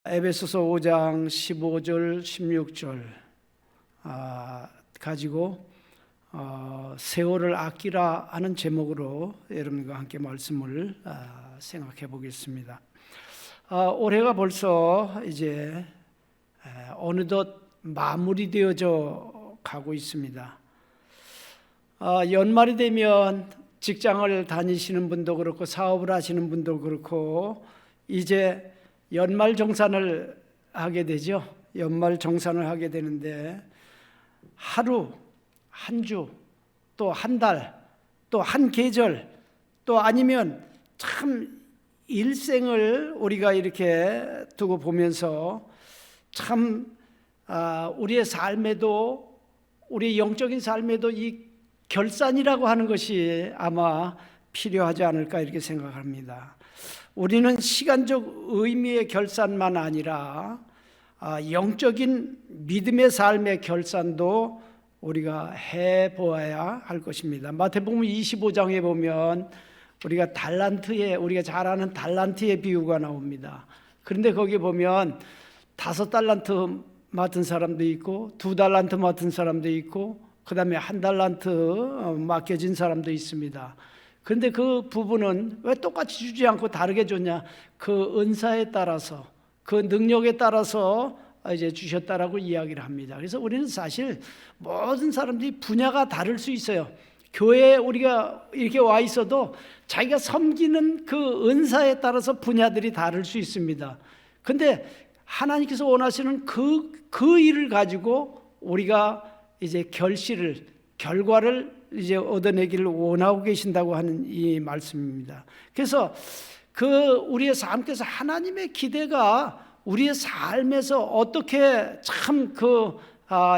에베소서 5장 15절 16절 가지고 세월을 아끼라 하는 제목으로 여러분과 함께 말씀을 생각해 보겠습니다. 올해가 벌써 이제 어느덧 마무리되어져 가고 있습니다. 연말이 되면 직장을 다니시는 분도 그렇고 사업을 하시는 분도 그렇고 이제 연말 정산을 하게 되죠. 연말 정산을 하게 되는데 하루, 한 주, 또 한 달, 또 한 계절, 또 아니면 참 일생을 우리가 이렇게 두고 보면서 참 우리의 삶에도, 우리의 영적인 삶에도 이 결산이라고 하는 것이 아마 필요하지 않을까 이렇게 생각합니다. 우리는 시간적 의미의 결산만 아니라 영적인 믿음의 삶의 결산도 우리가 해보아야 할 것입니다. 마태복음 25장에 보면 우리가 우리가 잘 아는 달란트의 비유가 나옵니다. 그런데 거기 보면 5달란트 맡은 사람도 있고 2달란트 맡은 사람도 있고 그 다음에 1달란트 맡겨진 사람도 있습니다. 그런데 그 부분은 왜 똑같이 주지 않고 다르게 줬냐? 그 은사에 따라서, 그 능력에 따라서 이제 주셨다라고 이야기를 합니다. 그래서 우리는 사실 모든 사람들이 분야가 다를 수 있어요. 교회에 우리가 이렇게 와 있어도 자기가 섬기는 그 은사에 따라서 분야들이 다를 수 있습니다. 그런데 하나님께서 원하시는 그 일을 가지고 우리가 이제 결과를 이제 얻어내기를 원하고 계신다고 하는 이 말씀입니다. 그래서 우리의 삶께서 하나님의 기대가 우리의 삶에서 어떻게 참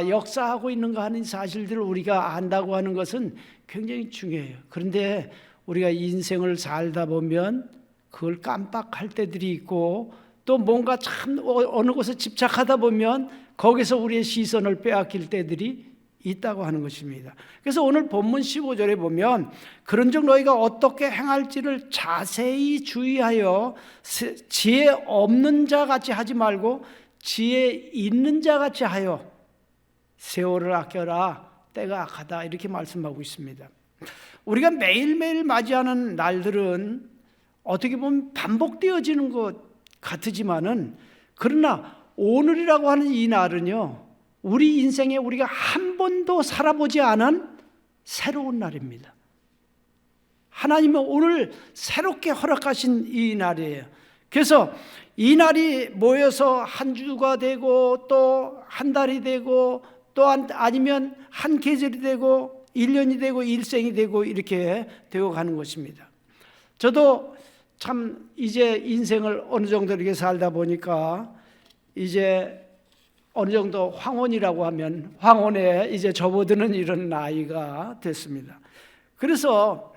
역사하고 있는가 하는 사실들을 우리가 안다고 하는 것은 굉장히 중요해요. 그런데 우리가 인생을 살다 보면 그걸 깜빡할 때들이 있고 또 뭔가 참 어느 곳에 집착하다 보면 거기서 우리의 시선을 빼앗길 때들이 있다고 하는 것입니다. 그래서 오늘 본문 15절에 보면 그런즉 너희가 어떻게 행할지를 자세히 주의하여 지혜 없는 자 같이 하지 말고 지혜 있는 자 같이 하여 세월을 아껴라, 때가 악하다, 이렇게 말씀하고 있습니다. 우리가 매일매일 맞이하는 날들은 어떻게 보면 반복되어지는 것 같지만은 그러나 오늘이라고 하는 이 날은요, 우리 인생에 우리가 한 번도 살아보지 않은 새로운 날입니다. 하나님은 오늘 새롭게 허락하신 이 날이에요. 그래서 이 날이 모여서 한 주가 되고 또 한 달이 되고 또 아니면 한 계절이 되고 1년이 되고 일생이 되고 이렇게 되어 가는 것입니다. 저도 참 이제 인생을 어느 정도 이렇게 살다 보니까 이제 어느 정도 황혼이라고 하면 황혼에 이제 접어드는 이런 나이가 됐습니다. 그래서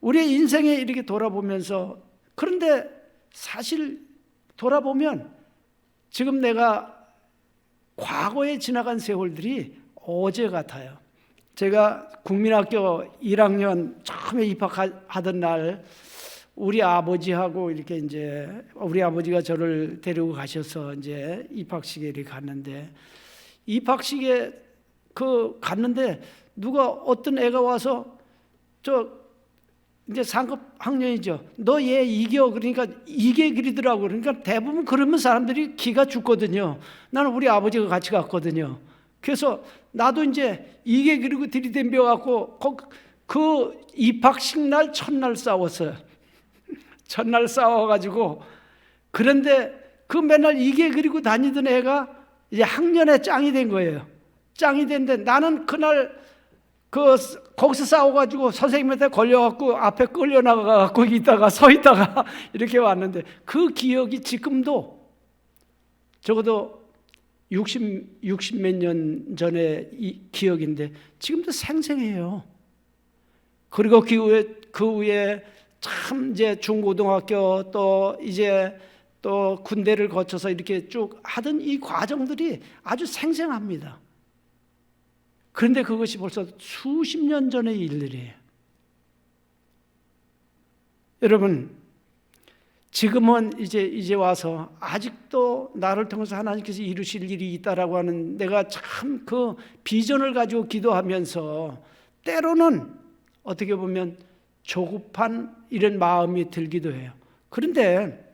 우리의 인생에 이렇게 돌아보면서, 그런데 사실 돌아보면 지금 내가 과거에 지나간 세월들이 어제 같아요. 제가 국민학교 1학년 처음에 입학하던 날 우리 아버지하고 이렇게 이제 우리 아버지가 저를 데리고 가셔서 이제 입학식에 이렇게 갔는데, 입학식에 갔는데 누가 어떤 애가 와서 이제 상급 학년이죠. 너 얘 이겨. 그러니까 이게 그리더라고. 그러니까 대부분 그러면 사람들이 기가 죽거든요. 나는 우리 아버지가 같이 갔거든요. 그래서 나도 이제 이게 그리고 들이댐벼 갖고 그 입학식 날 첫날 싸웠어요. 첫날 싸워가지고, 그런데 맨날 이게 그리고 다니던 애가 이제 학년에 짱이 된 거예요. 짱이 됐는데 나는 그날 거기서 싸워가지고 선생님한테 걸려갖고 앞에 끌려나가갖고 서 있다가 이렇게 왔는데, 그 기억이 지금도 적어도 60 몇 년 전의 기억인데 지금도 생생해요. 그리고 그 후에 참 이제 중고등학교 또 이제 또 군대를 거쳐서 이렇게 쭉 하던 이 과정들이 아주 생생합니다. 그런데 그것이 벌써 수십 년 전의 일들이에요. 여러분, 지금은 이제 와서 아직도 나를 통해서 하나님께서 이루실 일이 있다라고 하는 내가 참 그 비전을 가지고 기도하면서 때로는 어떻게 보면 조급한 이런 마음이 들기도 해요. 그런데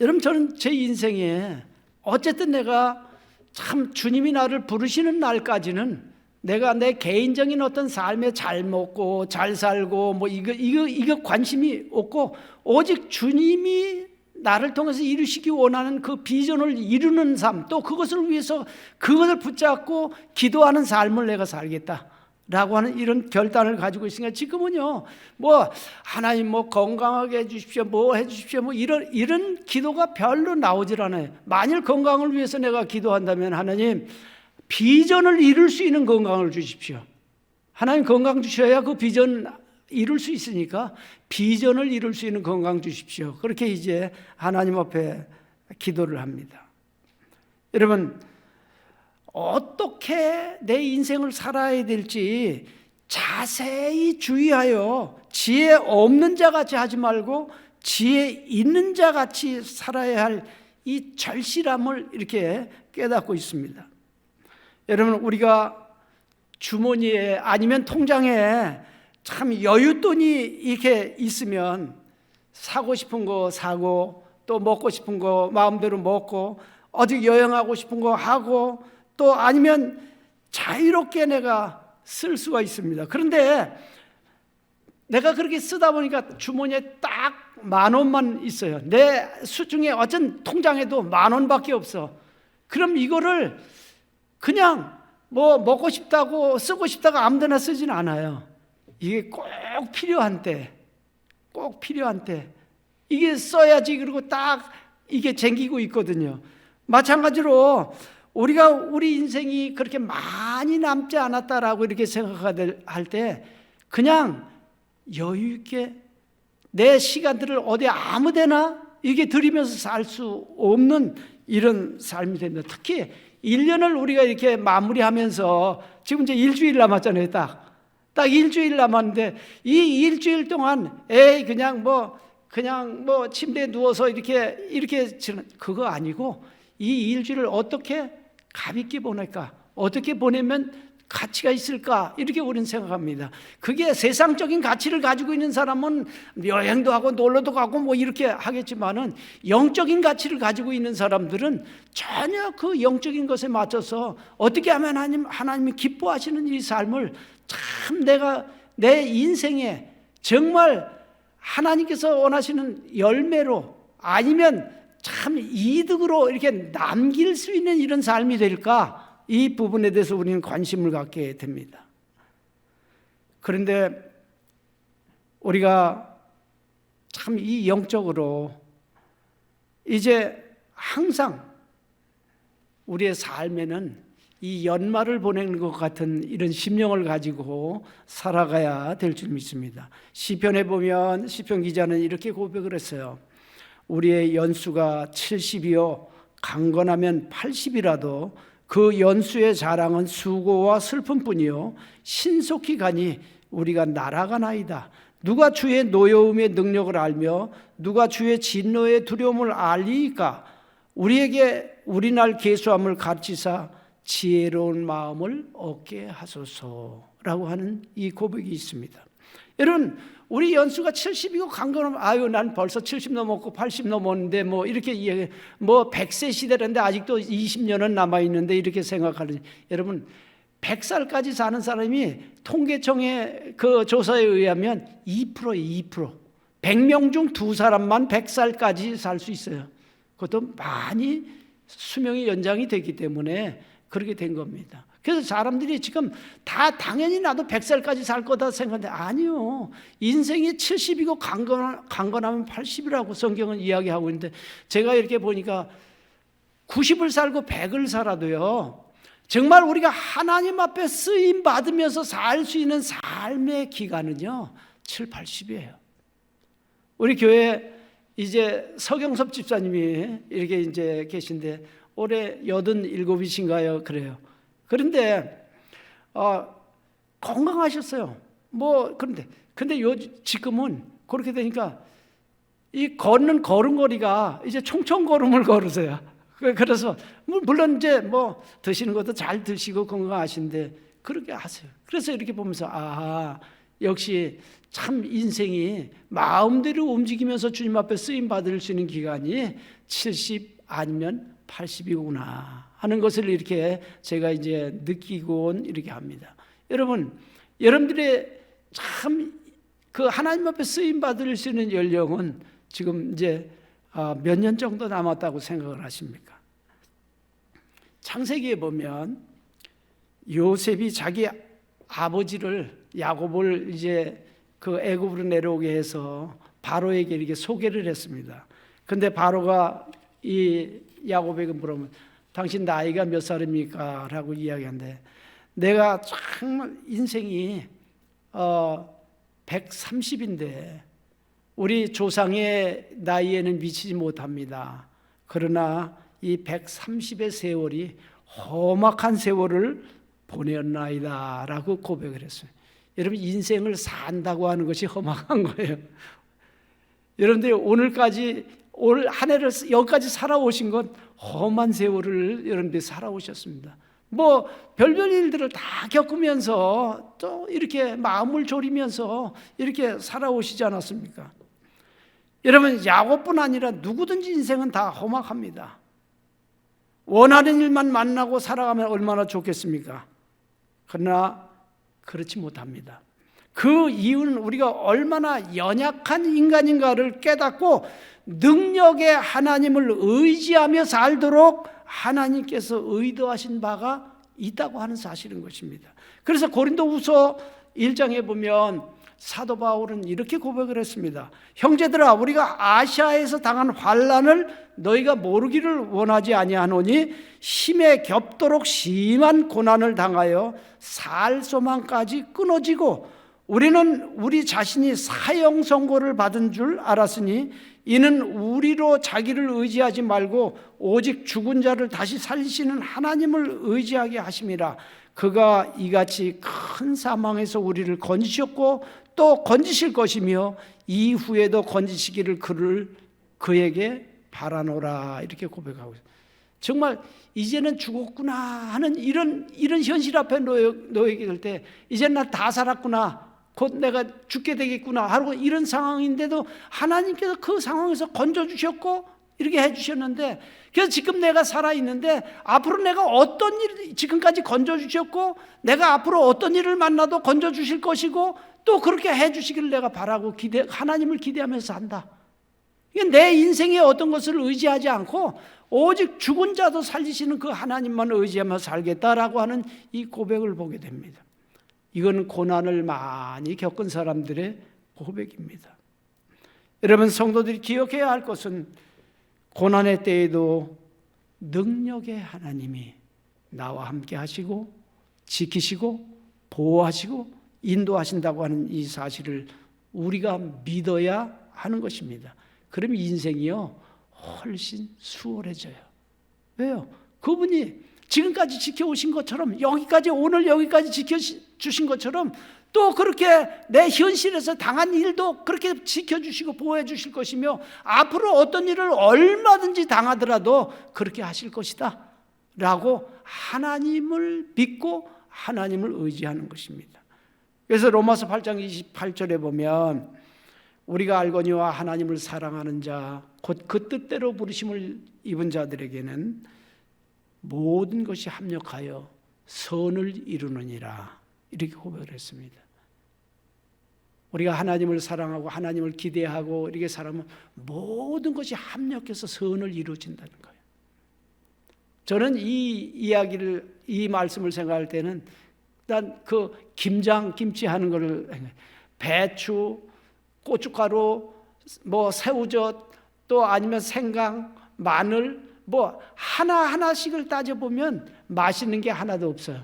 여러분, 저는 제 인생에 어쨌든 내가 참 주님이 나를 부르시는 날까지는 내가 내 개인적인 어떤 삶에 잘 먹고 잘 살고 뭐 이거 관심이 없고, 오직 주님이 나를 통해서 이루시기 원하는 그 비전을 이루는 삶, 또 그것을 위해서 그것을 붙잡고 기도하는 삶을 내가 살겠다라고 하는 이런 결단을 가지고 있으니까 지금은요, 뭐 하나님 뭐 건강하게 해주십시오, 뭐 해주십시오, 뭐 이런 기도가 별로 나오질 않아요. 만일 건강을 위해서 내가 기도한다면 하나님 비전을 이룰 수 있는 건강을 주십시오. 하나님 건강 주셔야 그 비전 이룰 수 있으니까 비전을 이룰 수 있는 건강 주십시오. 그렇게 이제 하나님 앞에 기도를 합니다. 여러분, 어떻게 내 인생을 살아야 될지 자세히 주의하여 지혜 없는 자 같이 하지 말고 지혜 있는 자 같이 살아야 할 이 절실함을 이렇게 깨닫고 있습니다. 여러분, 우리가 주머니에 아니면 통장에 참 여윳돈이 이렇게 있으면 사고 싶은 거 사고, 또 먹고 싶은 거 마음대로 먹고, 어디 여행하고 싶은 거 하고, 또 아니면 자유롭게 내가 쓸 수가 있습니다. 그런데 내가 그렇게 쓰다 보니까 주머니에 딱 10,000원만 있어요. 내 수중에 어쩐 통장에도 10,000원밖에 없어. 그럼 이거를 그냥 뭐 먹고 싶다고 쓰고 싶다고 아무데나 쓰진 않아요. 이게 꼭 필요한 때 이게 써야지. 그리고 딱 이게 쟁기고 있거든요. 마찬가지로 우리가 우리 인생이 그렇게 많이 남지 않았다라고 이렇게 생각할 때 그냥 여유 있게 내 시간들을 어디 아무데나 이게 들이면서 살 수 없는 이런 삶이 됩니다. 특히 1년을 우리가 이렇게 마무리하면서 지금 이제 일주일 남았잖아요. 딱 일주일 남았는데 이 일주일 동안 그냥 뭐 침대에 누워서 이렇게 지는 그거 아니고, 이 일주일을 어떻게 가볍게 보낼까, 어떻게 보내면 가치가 있을까, 이렇게 우리는 생각합니다. 그게 세상적인 가치를 가지고 있는 사람은 여행도 하고 놀러도 가고 뭐 이렇게 하겠지만은, 영적인 가치를 가지고 있는 사람들은 전혀 그 영적인 것에 맞춰서 어떻게 하면 하나님이 기뻐하시는 이 삶을 참 내가 내 인생에 정말 하나님께서 원하시는 열매로, 아니면 참 이득으로 이렇게 남길 수 있는 이런 삶이 될까, 이 부분에 대해서 우리는 관심을 갖게 됩니다. 그런데 우리가 참 이 영적으로 이제 항상 우리의 삶에는 이 연말을 보내는 것 같은 이런 심령을 가지고 살아가야 될 줄 믿습니다. 시편에 보면 시편 기자는 이렇게 고백을 했어요. 우리의 연수가 70이요 강건하면 80이라도 그 연수의 자랑은 수고와 슬픔뿐이요 신속히 가니 우리가 날아가나이다. 누가 주의 노여움의 능력을 알며 누가 주의 진노의 두려움을 알리이까. 우리에게 우리날 계수함을 가르치사 지혜로운 마음을 얻게 하소서라고 하는 이 고백이 있습니다. 여러분, 우리 연수가 70이고 강건하면 난 벌써 70 넘었고 80 넘었는데 뭐 이렇게 이야기, 뭐 100세 시대인데 아직도 20년은 남아 있는데 이렇게 생각하는, 여러분 100살까지 사는 사람이 통계청의 그 조사에 의하면 2%예요. 2%. 100명 중 2사람만 100살까지 살 수 있어요. 그것도 많이 수명이 연장이 됐기 때문에 그렇게 된 겁니다. 그래서 사람들이 지금 다 당연히 나도 100살까지 살 거다 생각하는데, 아니요. 인생이 70이고 강건하면 80이라고 성경은 이야기하고 있는데, 제가 이렇게 보니까 90을 살고 100을 살아도요, 정말 우리가 하나님 앞에 쓰임 받으면서 살 수 있는 삶의 기간은요 7, 80이에요. 우리 교회 이제 서경섭 집사님이 이렇게 이제 계신데 올해 87이신가요? 그래요. 그런데 건강하셨어요. 뭐 근데 지금은 그렇게 되니까 이 걷는 걸음걸이가 이제 총총걸음을 걸으세요. 그래서 물론 이제 뭐 드시는 것도 잘 드시고 건강하신데 그렇게 하세요. 그래서 이렇게 보면서 역시 참 인생이 마음대로 움직이면서 주님 앞에 쓰임 받을 수 있는 기간이 70 아니면 80이구나 하는 것을 이렇게 제가 이제 느끼곤 이렇게 합니다. 여러분, 여러분들의 참 그 하나님 앞에 쓰임 받을 수 있는 연령은 지금 이제 몇 년 정도 남았다고 생각을 하십니까? 창세기에 보면 요셉이 자기 아버지를 야곱을 이제 그 애굽으로 내려오게 해서 바로에게 이렇게 소개를 했습니다. 근데 바로가 이 야곱에게 물으면 당신 나이가 몇 살입니까? 라고 이야기하는데 내가 정말 인생이 130인데 우리 조상의 나이에는 미치지 못합니다. 그러나 이 130의 세월이 험악한 세월을 보냈나이다 라고 고백을 했어요. 여러분, 인생을 산다고 하는 것이 험악한 거예요. 여러분들 오늘까지 올 한 해를 여기까지 살아오신 건 험한 세월을 여러분들이 살아오셨습니다. 뭐 별별 일들을 다 겪으면서 또 이렇게 마음을 졸이면서 이렇게 살아오시지 않았습니까? 여러분, 야곱뿐 아니라 누구든지 인생은 다 험악합니다. 원하는 일만 만나고 살아가면 얼마나 좋겠습니까? 그러나 그렇지 못합니다. 그 이유는 우리가 얼마나 연약한 인간인가를 깨닫고 능력의 하나님을 의지하며 살도록 하나님께서 의도하신 바가 있다고 하는 사실인 것입니다. 그래서 고린도후서 1장에 보면 사도 바울은 이렇게 고백을 했습니다. 형제들아, 우리가 아시아에서 당한 환난을 너희가 모르기를 원하지 아니하노니 힘에 겹도록 심한 고난을 당하여 살 소망까지 끊어지고 우리는 우리 자신이 사형 선고를 받은 줄 알았으니 이는 우리로 자기를 의지하지 말고 오직 죽은 자를 다시 살리시는 하나님을 의지하게 하심이라. 그가 이같이 큰 사망에서 우리를 건지셨고 또 건지실 것이며 이후에도 건지시기를 그에게 바라노라. 이렇게 고백하고 있어요. 정말 이제는 죽었구나 하는 이런 현실 앞에 놓이게 될 때 이제는 나 다 살았구나, 곧 내가 죽게 되겠구나 하고 이런 상황인데도 하나님께서 그 상황에서 건져주셨고 이렇게 해주셨는데, 그래서 지금 내가 살아있는데 앞으로 내가 어떤 일, 지금까지 건져주셨고 내가 앞으로 어떤 일을 만나도 건져주실 것이고 또 그렇게 해주시기를 내가 바라고 하나님을 기대하면서 산다. 내 인생에 어떤 것을 의지하지 않고 오직 죽은 자도 살리시는 그 하나님만 의지하며 살겠다라고 하는 이 고백을 보게 됩니다. 이건 고난을 많이 겪은 사람들의 고백입니다. 여러분, 성도들이 기억해야 할 것은 고난의 때에도 능력의 하나님이 나와 함께 하시고 지키시고 보호하시고 인도하신다고 하는 이 사실을 우리가 믿어야 하는 것입니다. 그럼 인생이요 훨씬 수월해져요. 왜요? 그분이 지금까지 지켜오신 것처럼 오늘 여기까지 지켜주신 것처럼 또 그렇게 내 현실에서 당한 일도 그렇게 지켜주시고 보호해 주실 것이며 앞으로 어떤 일을 얼마든지 당하더라도 그렇게 하실 것이다 라고 하나님을 믿고 하나님을 의지하는 것입니다. 그래서 로마서 8장 28절에 보면 우리가 알거니와 하나님을 사랑하는 자 곧 그 뜻대로 부르심을 입은 자들에게는 모든 것이 합력하여 선을 이루느니라. 이렇게 고백을 했습니다. 우리가 하나님을 사랑하고 하나님을 기대하고 이렇게 살아면 모든 것이 합력해서 선을 이루어진다는 거예요. 저는 이 말씀을 생각할 때는 일단 그 김치 하는 거를 배추, 고춧가루, 뭐 새우젓, 또 아니면 생강, 마늘 뭐 하나하나씩을 따져보면 맛있는 게 하나도 없어요.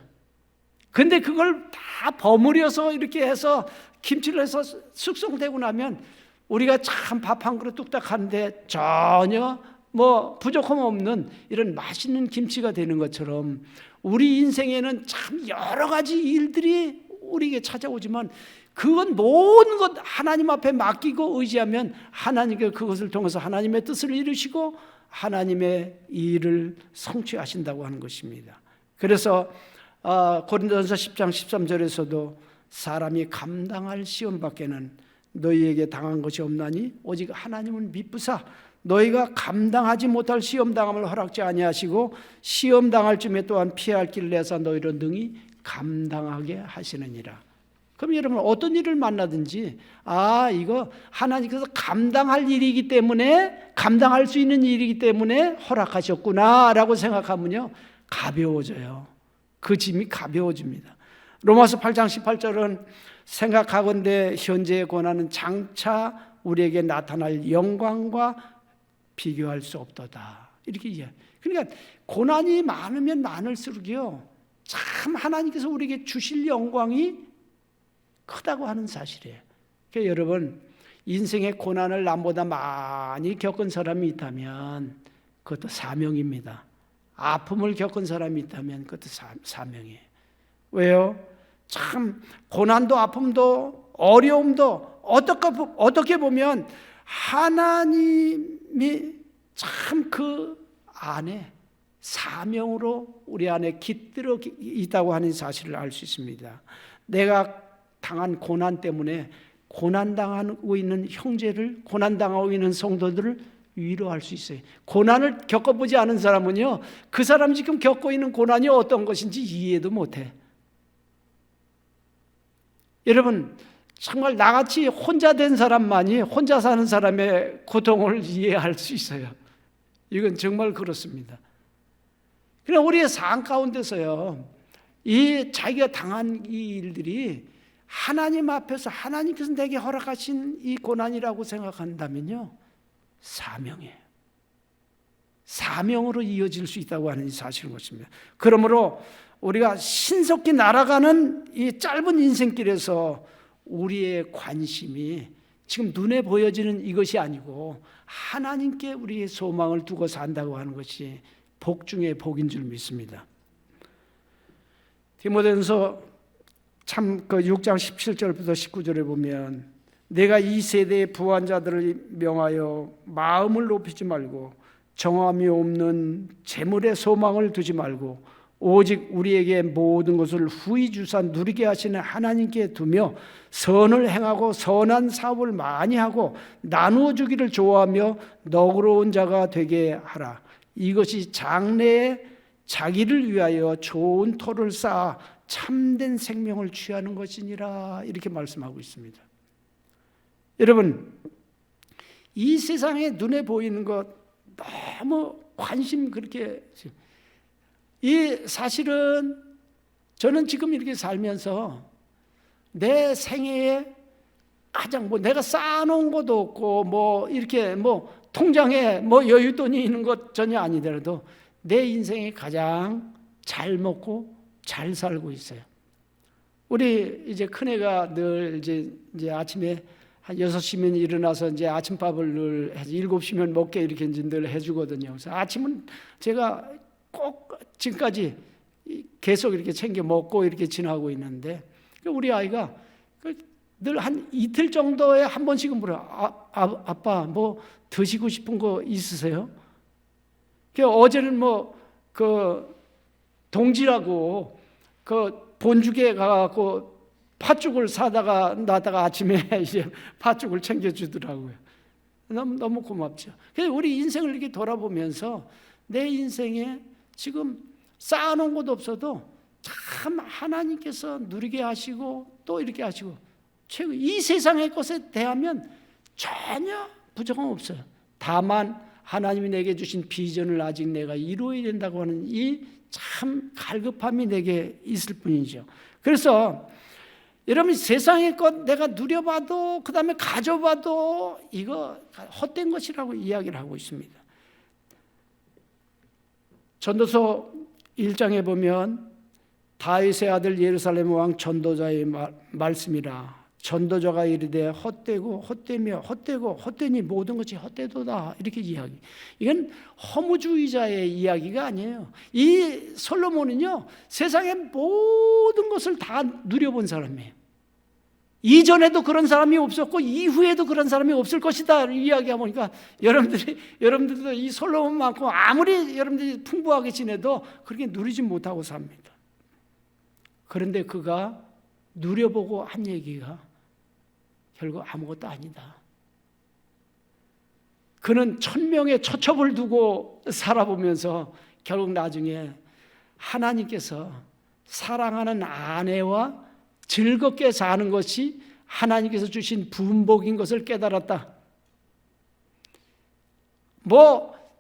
근데 그걸 다 버무려서 이렇게 해서 김치를 해서 숙성되고 나면 우리가 참 밥 한 그릇 뚝딱 하는데 전혀 뭐 부족함 없는 이런 맛있는 김치가 되는 것처럼 우리 인생에는 참 여러 가지 일들이 우리에게 찾아오지만 그건 모든 것 하나님 앞에 맡기고 의지하면 하나님께 그것을 통해서 하나님의 뜻을 이루시고 하나님의 일을 성취하신다고 하는 것입니다. 그래서 고린도전서 10장 13절에서도 사람이 감당할 시험밖에는 너희에게 당한 것이 없나니 오직 하나님은 미쁘사 너희가 감당하지 못할 시험당함을 허락지 아니하시고 시험당할 쯤에 또한 피할 길을 내사 너희를 능히 감당하게 하시느니라. 그럼 여러분 어떤 일을 만나든지 이거 하나님께서 감당할 일이기 때문에 감당할 수 있는 일이기 때문에 허락하셨구나 라고 생각하면요 가벼워져요. 그 짐이 가벼워집니다. 로마서 8장 18절은 생각하건대 현재의 고난은 장차 우리에게 나타날 영광과 비교할 수 없도다. 이렇게 이해. 그러니까 고난이 많으면 많을수록요 참 하나님께서 우리에게 주실 영광이 크다고 하는 사실이에요. 그러니까 여러분 인생의 고난을 남보다 많이 겪은 사람이 있다면 그것도 사명입니다. 아픔을 겪은 사람이 있다면 그것도 사명이에요. 왜요? 참 고난도 아픔도 어려움도 어떻게 보면 하나님이 참 그 안에 사명으로 우리 안에 깃들어 있다고 하는 사실을 알 수 있습니다. 내가 당한 고난 때문에 고난당하고 있는 형제를, 고난당하고 있는 성도들을 위로할 수 있어요. 고난을 겪어보지 않은 사람은요 그 사람이 지금 겪고 있는 고난이 어떤 것인지 이해도 못해. 여러분 정말 나같이 혼자 된 사람만이 혼자 사는 사람의 고통을 이해할 수 있어요. 이건 정말 그렇습니다. 그냥 우리의 삶 가운데서요 이 자기가 당한 이 일들이 하나님 앞에서 하나님께서 내게 허락하신 이 고난이라고 생각한다면요 사명이에요. 사명으로 이어질 수 있다고 하는 사실인 것입니다. 그러므로 우리가 신속히 날아가는 이 짧은 인생길에서 우리의 관심이 지금 눈에 보여지는 이것이 아니고 하나님께 우리의 소망을 두고 산다고 하는 것이 복 중에 복인 줄 믿습니다. 디모데전서 참 그 6장 17절부터 19절에 보면 내가 이 세대의 부한 자들을 명하여 마음을 높이지 말고 정함이 없는 재물에 소망을 두지 말고 오직 우리에게 모든 것을 후히 주사 누리게 하시는 하나님께 두며 선을 행하고 선한 사업을 많이 하고 나누어 주기를 좋아하며 너그러운 자가 되게 하라. 이것이 장래에 자기를 위하여 좋은 토를 쌓아 참된 생명을 취하는 것이니라. 이렇게 말씀하고 있습니다. 여러분 이 세상에 눈에 보이는 것 너무 관심 그렇게 이 사실은 저는 지금 이렇게 살면서 내 생애에 가장 내가 쌓아놓은 것도 없고 이렇게 통장에 여윳돈이 있는 것 전혀 아니더라도 내 인생에 가장 잘 먹고 잘 살고 있어요. 우리 이제 큰애가 늘 이제 아침에 한 6시면 일어나서 이제 아침밥을 늘 해서 7시면 먹게 이렇게 늘 해주거든요. 그래서 아침은 제가 꼭 지금까지 계속 이렇게 챙겨 먹고 이렇게 지나고 있는데 우리 아이가 늘 한 이틀 정도에 한 번씩은 물어요. 아빠 뭐 드시고 싶은 거 있으세요? 어제는 그 동지라고 그 본죽에 가갖고 팥죽을 사다가 놔다가 아침에 이제 팥죽을 챙겨주더라고요. 너무 고맙죠. 그래서 우리 인생을 이렇게 돌아보면서 내 인생에 지금 쌓아놓은 것도 없어도 참 하나님께서 누리게 하시고 또 이렇게 하시고 최고 이 세상의 것에 대하면 전혀 부족함 없어요. 다만 하나님이 내게 주신 비전을 아직 내가 이루어야 된다고 하는 이 참 갈급함이 내게 있을 뿐이죠. 그래서 여러분 세상의 것 내가 누려봐도 그 다음에 가져봐도 이거 헛된 것이라고 이야기를 하고 있습니다. 전도서 1장에 보면 다윗의 아들 예루살렘 왕 전도자의 말씀이라 전도자가 이르되 헛되고 헛되며 헛되고 헛되니 모든 것이 헛되도다 이렇게 이야기. 이건 허무주의자의 이야기가 아니에요. 이 솔로몬은요 세상의 모든 것을 다 누려본 사람이에요. 이전에도 그런 사람이 없었고 이후에도 그런 사람이 없을 것이다 이야기하고 보니까 여러분들도 이 솔로몬만큼 아무리 여러분들이 풍부하게 지내도 그렇게 누리지 못하고 삽니다. 그런데 그가 누려보고 한 얘기가 결국 아무것도 아니다. 그는 천명의 처첩을 두고 살아보면서 결국 나중에 하나님께서 사랑하는 아내와 즐겁게 사는 것이 하나님께서 주신 분복인 것을 깨달았다.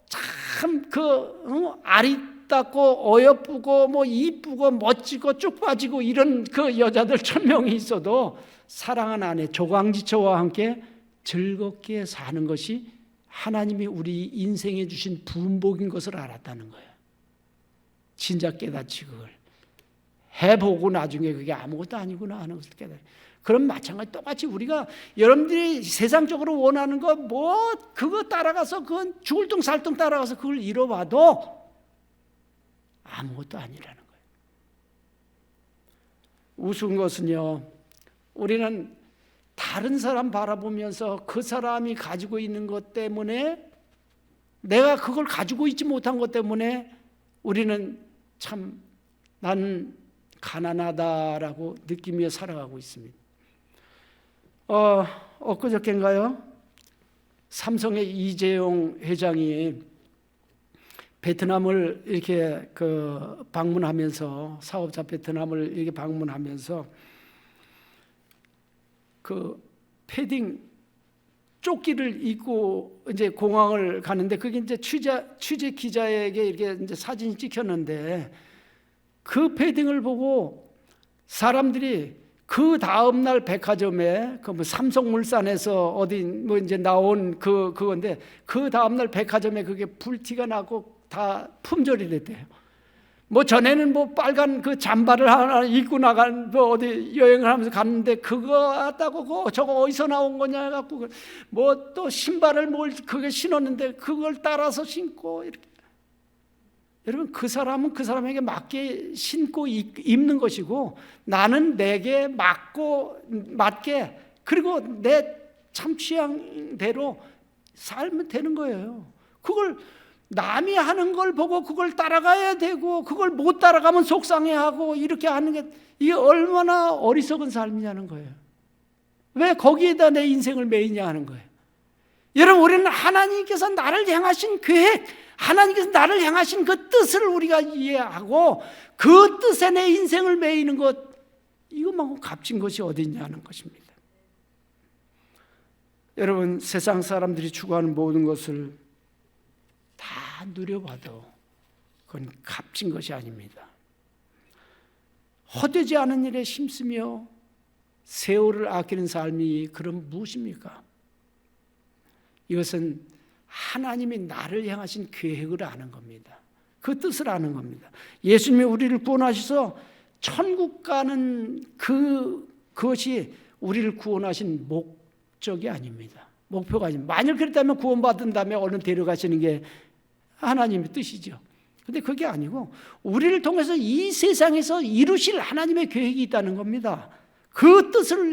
참 아리따고 어여쁘고 이쁘고 멋지고 쭉 빠지고 이런 그 여자들 1000명이 있어도 사랑하는 아내 조강지처와 함께 즐겁게 사는 것이 하나님이 우리 인생에 주신 분복인 것을 알았다는 거예요. 진작 깨닫지 그걸. 해보고 나중에 그게 아무것도 아니구나 하는 것을 깨달아요. 그럼 마찬가지 똑같이 우리가 여러분들이 세상적으로 원하는 거 그거 따라가서 그건 죽을 둥 살 둥 따라가서 그걸 이뤄봐도 아무것도 아니라는 거예요. 우스운 것은요, 우리는 다른 사람 바라보면서 그 사람이 가지고 있는 것 때문에 내가 그걸 가지고 있지 못한 것 때문에 우리는 참 나는 가난하다라고 느끼며 살아가고 있습니다. 엊그저께인가요? 삼성의 이재용 회장이 베트남을 이렇게 방문하면서 사업자 베트남을 이렇게 방문하면서 그 패딩 조끼를 입고 이제 공항을 가는데 그게 이제 취재 기자에게 이렇게 이제 사진이 찍혔는데 그 패딩을 보고 사람들이 그 다음 날 백화점에 삼성물산에서 어디 이제 나온 그건데 그 다음 날 백화점에 그게 불티가 나고 다 품절이 됐대요. 전에는 빨간 그 잠바를 하나 입고 나간 어디 여행을 하면서 갔는데 그거 왔다고 저거 어디서 나온 거냐 해갖고 또 신발을 그게 신었는데 그걸 따라서 신고 이렇게. 여러분 그 사람은 그 사람에게 맞게 신고 입는 것이고 나는 내게 맞게 그리고 내 참 취향대로 살면 되는 거예요. 그걸 남이 하는 걸 보고 그걸 따라가야 되고 그걸 못 따라가면 속상해하고 이렇게 하는 게 이게 얼마나 어리석은 삶이냐는 거예요. 왜 거기에다 내 인생을 매이냐 하는 거예요. 여러분 우리는 하나님께서 나를 향하신 계획, 하나님께서 나를 향하신 그 뜻을 우리가 이해하고 그 뜻에 내 인생을 매이는 것, 이것만큼 값진 것이 어디 있냐는 것입니다. 여러분 세상 사람들이 추구하는 모든 것을 다 누려봐도 그건 값진 것이 아닙니다. 헛되지 않은 일에 힘쓰며 세월을 아끼는 삶이 그럼 무엇입니까? 이것은 하나님이 나를 향하신 계획을 아는 겁니다. 그 뜻을 아는 겁니다. 예수님이 우리를 구원하셔서 천국 가는 그것이 우리를 구원하신 목적이 아닙니다. 목표가 아닙니다. 만일 그랬다면 구원받은 다음에 얼른 데려가시는 게 하나님의 뜻이죠. 그런데 그게 아니고 우리를 통해서 이 세상에서 이루실 하나님의 계획이 있다는 겁니다. 그 뜻을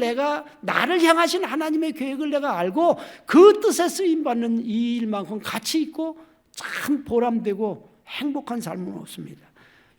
나를 향하신 하나님의 계획을 내가 알고 그 뜻에 쓰임받는 이 일만큼 가치 있고 참 보람되고 행복한 삶은 없습니다.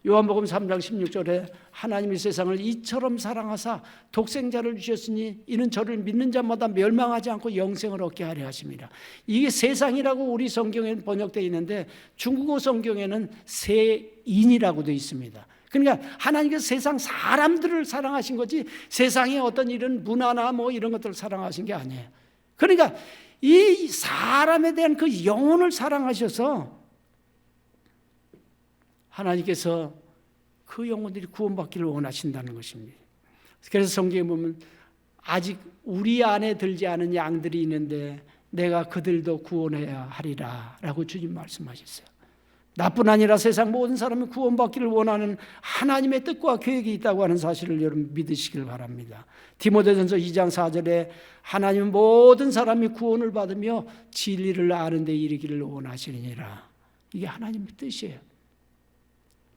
요한복음 3장 16절에 하나님이 세상을 이처럼 사랑하사 독생자를 주셨으니 이는 저를 믿는 자마다 멸망하지 않고 영생을 얻게 하려 하십니다. 이게 세상이라고 우리 성경에는 번역되어 있는데 중국어 성경에는 세인이라고 되어 있습니다. 그러니까 하나님께서 세상 사람들을 사랑하신 거지 세상의 어떤 이런 문화나 이런 것들을 사랑하신 게 아니에요. 그러니까 이 사람에 대한 그 영혼을 사랑하셔서 하나님께서 그 영혼들이 구원받기를 원하신다는 것입니다. 그래서 성경에 보면 아직 우리 안에 들지 않은 양들이 있는데 내가 그들도 구원해야 하리라 라고 주님 말씀하셨어요. 나뿐 아니라 세상 모든 사람이 구원받기를 원하는 하나님의 뜻과 계획이 있다고 하는 사실을 여러분 믿으시길 바랍니다. 디모데전서 2장 4절에 하나님은 모든 사람이 구원을 받으며 진리를 아는 데 이르기를 원하시느니라. 이게 하나님의 뜻이에요.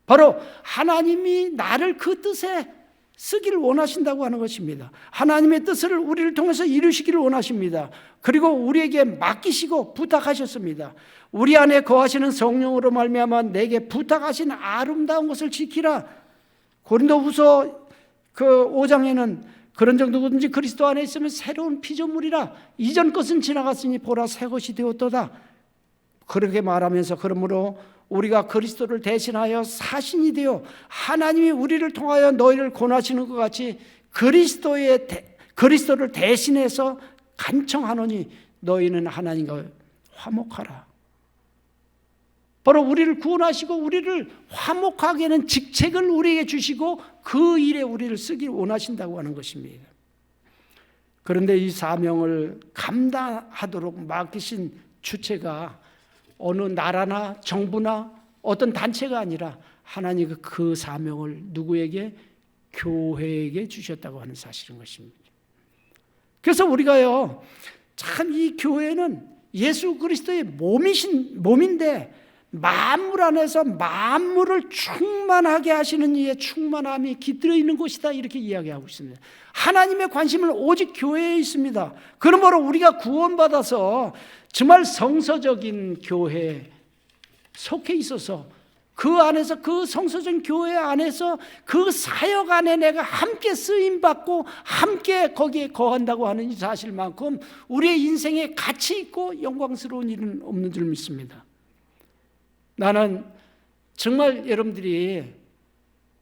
바로 하나님이 나를 그 뜻에 쓰기를 원하신다고 하는 것입니다. 하나님의 뜻을 우리를 통해서 이루시기를 원하십니다. 그리고 우리에게 맡기시고 부탁하셨습니다. 우리 안에 거하시는 성령으로 말미암아 내게 부탁하신 아름다운 것을 지키라. 고린도후서 그 5장에는 그런 정도든지 그리스도 안에 있으면 새로운 피조물이라. 이전 것은 지나갔으니 보라 새 것이 되었도다. 그렇게 말하면서 그러므로 우리가 그리스도를 대신하여 사신이 되어 하나님이 우리를 통하여 너희를 권하시는 것 같이 그리스도를 대신해서 간청하노니 너희는 하나님과 화목하라. 바로 우리를 구원하시고 우리를 화목하게 하는 직책을 우리에게 주시고 그 일에 우리를 쓰기를 원하신다고 하는 것입니다. 그런데 이 사명을 감당하도록 맡기신 주체가 어느 나라나 정부나 어떤 단체가 아니라 하나님이 그 사명을 누구에게? 교회에게 주셨다고 하는 사실인 것입니다. 그래서 우리가요, 참 이 교회는 예수 그리스도의 몸인데 만물 안에서 만물을 충만하게 하시는 이의 충만함이 깃들어 있는 곳이다, 이렇게 이야기하고 있습니다. 하나님의 관심은 오직 교회에 있습니다. 그러므로 우리가 구원받아서 정말 성서적인 교회에 속해 있어서 그 안에서, 그 성서적인 교회 안에서 그 사역 안에 내가 함께 쓰임받고 함께 거기에 거한다고 하는 이 사실만큼 우리의 인생에 가치 있고 영광스러운 일은 없는 줄 믿습니다. 나는 정말 여러분들이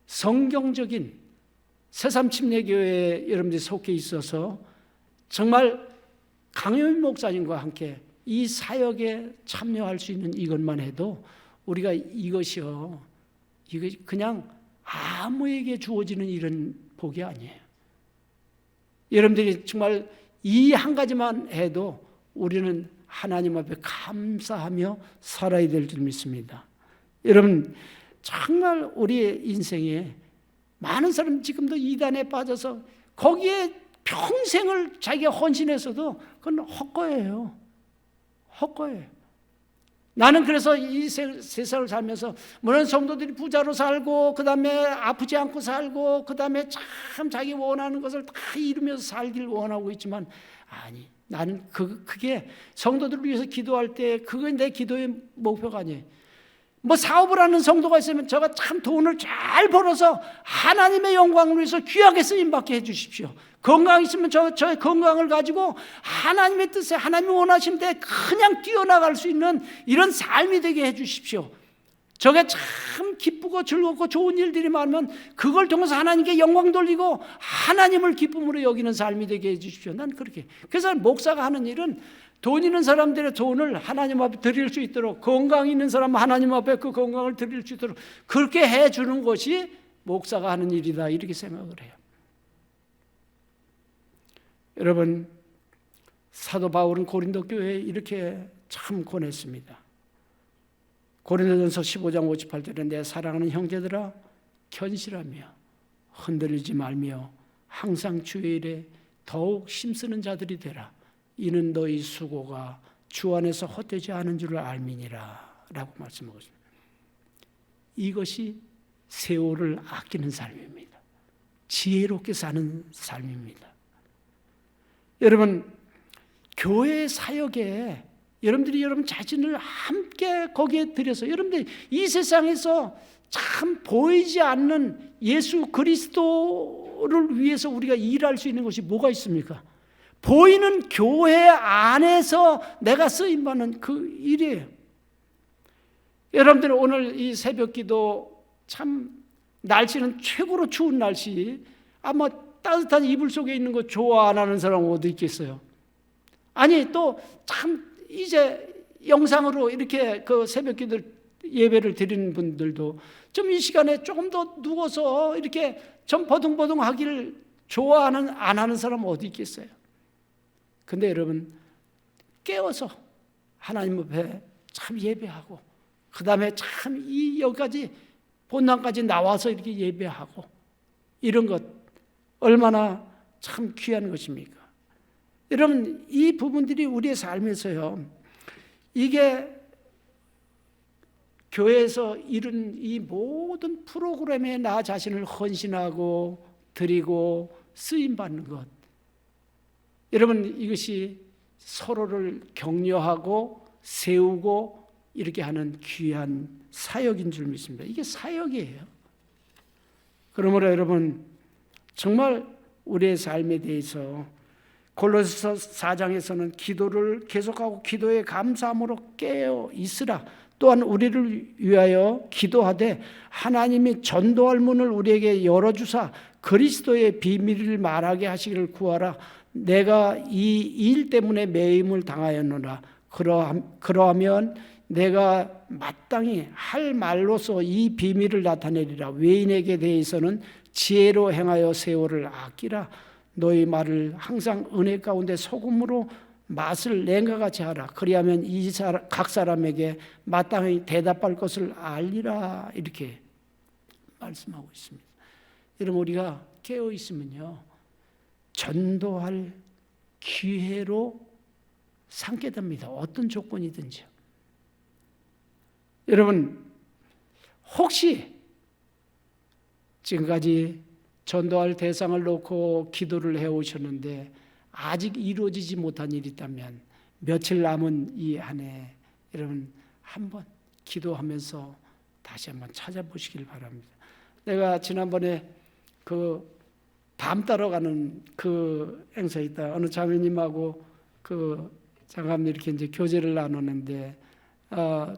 성경적인 새삼침례교회에 여러분들이 속해 있어서 정말 강효인 목사님과 함께 이 사역에 참여할 수 있는 이것만 해도 우리가 이거 그냥 아무에게 주어지는 이런 복이 아니에요. 여러분들이 정말 이 한 가지만 해도 우리는 하나님 앞에 감사하며 살아야 될 줄 믿습니다. 여러분, 정말 우리의 인생에 많은 사람 지금도 이단에 빠져서 거기에 평생을 자기가 헌신해서도 그건 헛거예요. 헛거예요. 나는 그래서 이 세상을 살면서 물론 성도들이 부자로 살고 그 다음에 아프지 않고 살고 그 다음에 참 자기 원하는 것을 다 이루면서 살길 원하고 있지만, 아니, 나는 그게 성도들을 위해서 기도할 때 그게 내 기도의 목표가 아니에요. 뭐 사업을 하는 성도가 있으면 저가 참 돈을 잘 벌어서 하나님의 영광을 위해서 귀하게 쓰임받게 해주십시오. 건강 있으면 저의 건강을 가지고 하나님의 뜻에 하나님이 원하신 데 그냥 뛰어나갈 수 있는 이런 삶이 되게 해주십시오. 저게 참 기쁘고 즐겁고 좋은 일들이 많으면 그걸 통해서 하나님께 영광 돌리고 하나님을 기쁨으로 여기는 삶이 되게 해주십시오. 난 그렇게. 그래서 목사가 하는 일은 돈 있는 사람들의 돈을 하나님 앞에 드릴 수 있도록, 건강 있는 사람은 하나님 앞에 그 건강을 드릴 수 있도록 그렇게 해주는 것이 목사가 하는 일이다, 이렇게 생각을 해요. 여러분, 사도 바울은 고린도 교회에 이렇게 참 권했습니다. 고린도전서 15장 58절에 내 사랑하는 형제들아, 견실하며 흔들리지 말며 항상 주의 일에 더욱 힘쓰는 자들이 되라. 이는 너희 수고가 주 안에서 헛되지 않은 줄을 알미니라 라고 말씀하고 있습니다. 이것이 세월을 아끼는 삶입니다. 지혜롭게 사는 삶입니다. 여러분, 교회 사역에 여러분들이 여러분 자신을 함께 거기에 들여서, 여러분들이 이 세상에서 참 보이지 않는 예수 그리스도를 위해서 우리가 일할 수 있는 것이 뭐가 있습니까? 보이는 교회 안에서 내가 쓰임받는 그 일이에요. 여러분들 오늘 이 새벽기도 참 날씨는 최고로 추운 날씨, 아마 따뜻한 이불 속에 있는 거 좋아 안 하는 사람 어디 있겠어요? 아니, 또 참 이제 영상으로 이렇게 그 새벽기도 예배를 드리는 분들도 좀 이 시간에 조금 더 누워서 이렇게 좀 버둥버둥 하기를 좋아하는 안 하는 사람 어디 있겠어요? 근데 여러분, 깨어서 하나님 앞에 참 예배하고 그 다음에 참 여기까지 본당까지 나와서 이렇게 예배하고 이런 것 얼마나 참 귀한 것입니까? 여러분, 이 부분들이 우리의 삶에서요, 이게 교회에서 이룬 이 모든 프로그램에 나 자신을 헌신하고 드리고 쓰임받는 것, 여러분, 이것이 서로를 격려하고 세우고 이렇게 하는 귀한 사역인 줄 믿습니다. 이게 사역이에요. 그러므로 여러분, 정말 우리의 삶에 대해서 골로새서 4장에서는 기도를 계속하고 기도에 감사함으로 깨어 있으라. 또한 우리를 위하여 기도하되 하나님이 전도할 문을 우리에게 열어주사 그리스도의 비밀을 말하게 하시기를 구하라. 내가 이 일 때문에 매임을 당하였노라. 그러하면 내가 마땅히 할 말로서 이 비밀을 나타내리라. 외인에게 대해서는 지혜로 행하여 세월을 아끼라. 너희 말을 항상 은혜 가운데 소금으로 맛을 낸과 같이 하라. 그리하면 각 사람에게 마땅히 대답할 것을 알리라. 이렇게 말씀하고 있습니다. 여러분, 우리가 깨어 있으면요, 전도할 기회로 삼게 됩니다. 어떤 조건이든지요. 여러분, 혹시 지금까지 전도할 대상을 놓고 기도를 해오셨는데 아직 이루어지지 못한 일이 있다면 며칠 남은 이 한 해 여러분 한번 기도하면서 다시 한번 찾아보시길 바랍니다. 내가 지난번에 그 밤 따러 가는 그 행사에 있다 어느 자매님하고 그 잠깐 이렇게 이제 교제를 나누는데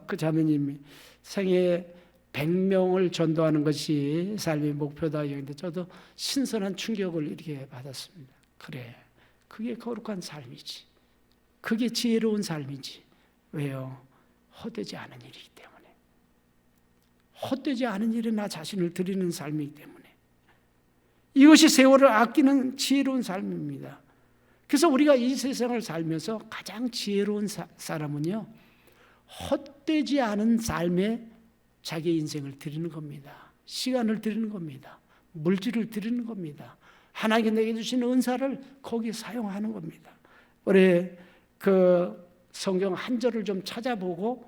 그 자매님이 생애 100명을 전도하는 것이 삶의 목표다 이랬는데 저도 신선한 충격을 이렇게 받았습니다. 그래, 그게 거룩한 삶이지. 그게 지혜로운 삶이지. 왜요? 헛되지 않은 일이기 때문에. 헛되지 않은 일에 나 자신을 드리는 삶이기 때문에. 이것이 세월을 아끼는 지혜로운 삶입니다. 그래서 우리가 이 세상을 살면서 가장 지혜로운 사람은요, 헛되지 않은 삶에 자기의 인생을 드리는 겁니다. 시간을 드리는 겁니다. 물질을 드리는 겁니다. 하나님께 내게 주신 은사를 거기에 사용하는 겁니다. 우리 그 성경 한 절을 좀 찾아보고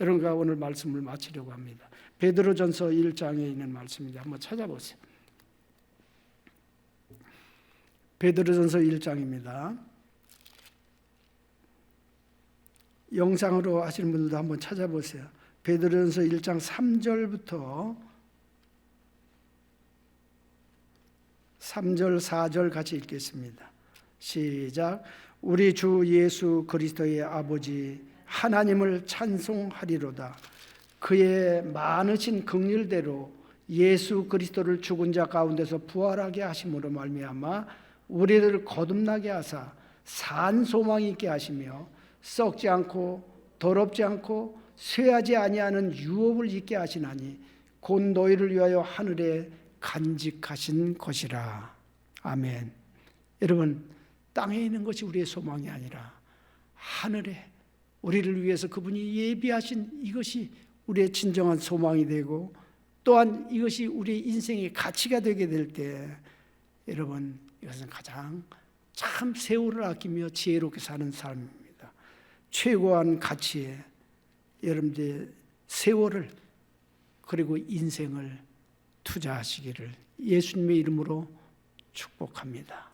여러분과 오늘 말씀을 마치려고 합니다. 베드로전서 1장에 있는 말씀입니다. 한번 찾아보세요. 베드로전서 1장입니다. 영상으로 하시는 분들도 한번 찾아보세요. 베드로전서 1장 3절부터 3절 4절 같이 읽겠습니다. 시작. 우리 주 예수 그리스도의 아버지 하나님을 찬송하리로다. 그의 많으신 긍휼대로 예수 그리스도를 죽은 자 가운데서 부활하게 하심으로 말미암아 우리를 거듭나게 하사 산 소망이 있게 하시며 썩지 않고 더럽지 않고 쇠하지 아니하는 유업을 있게 하시나니 곧 너희를 위하여 하늘에 간직하신 것이라. 아멘. 여러분, 땅에 있는 것이 우리의 소망이 아니라 하늘에 우리를 위해서 그분이 예비하신 이것이 우리의 진정한 소망이 되고 또한 이것이 우리의 인생의 가치가 되게 될 때 여러분, 이것은 가장 참 세월을 아끼며 지혜롭게 사는 삶입니다. 최고한 가치에 여러분들의 세월을 그리고 인생을 투자하시기를 예수님의 이름으로 축복합니다.